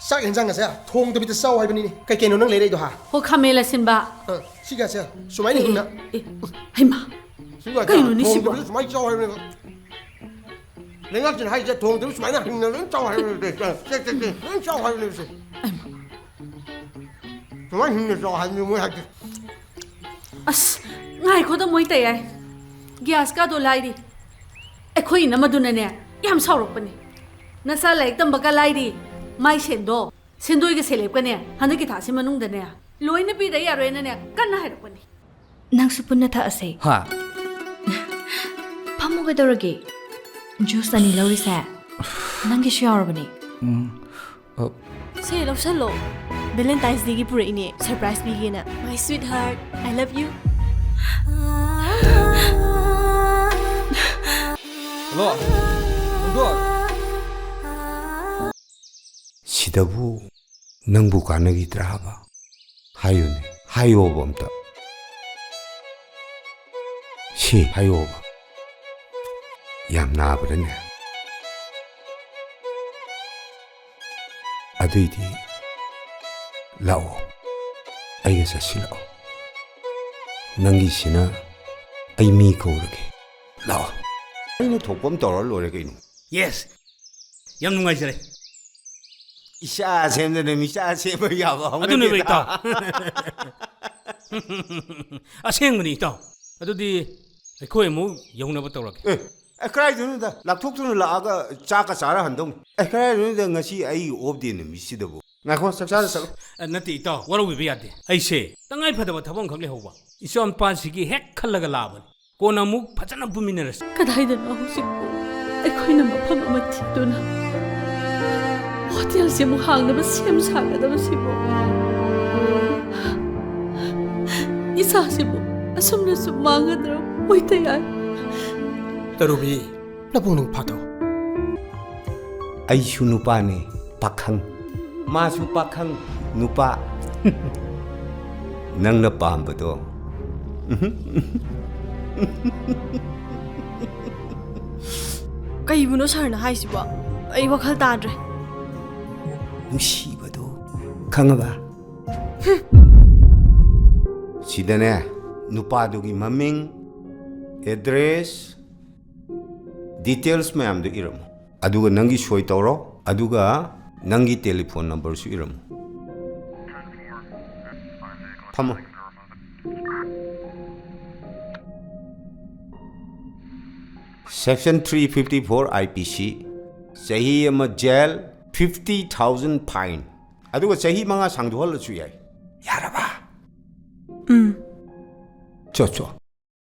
sak enjang ase thongdabi ta chao haibanine kai keno nang leirei do ha ho khamela sinba siga se sumai ni hingna haima kai no ni sibo sumai chao haibanine lenga jin hai je thongdabi sumai na hingna len chao haibanine len chao haibanine se sumai hingna chao haibanine mo ha as ngai ko da moi tai ai gas ka do lai di ekhoi na maduna ne yam saurok pani nasa laik tam baka lai di mai sendo sendoi ge selep ka ne handa ki thasi manung da ne loina pi da ya roina ne kan na harak pani nang su punna tha ase ha phamu ga dorage juice ani lori sa nang gi share bani say love salo Valentine's Day gi pura ini surprise bi gi na my sweetheart I love you Hello Ndo 시다부 능부 가능이 들어봐 하요네 하요범다 시 하요범 얌나버네 아들이 라오 아이가 실어 능기시나 아이미 거울게 라오 아이는 독범 떨어 노래게 Yes Yam nungaijare 이샤 셈네 미샤 셈을 야봐 Adune be itaw Asengmani itaw Adudi akhoi mu yongnaba tawrak 그래 주는다 락톡ቱ는 라가 짜가 자라 한동 그래 주는데 ngasi ai obdin 미시더부 나고 삭자르서 Nati itaw waro be yade Aise tangai phadaba thabong khakle hoba Isom pasigi hek khallaga laban Kona mu phajana bumineras kadai da na husiko ekhoi na mafam ama thiduna hotel se mu hang na ba sem sa ga da sibo isa se mu asum na sum manga dro oi tai ai tarubi napung ning phato 아이슈 누파네 박항 마수 박항 누파 낭나 빰버도 kai buno sarna hai sibo ai wakhal tadre 누시버도 강아봐 시다네 누파도기 마밍 애드레스 디테일스 맘도 이름 아두가 ನಂ기 쇼이 떠로 아두가 ನಂ기 텔레폰 넘버수 이름 파모 Section 354 IPC Sahi ama jail 50,000 fine aduga sahi manga sangduhal chu yai yaraba cho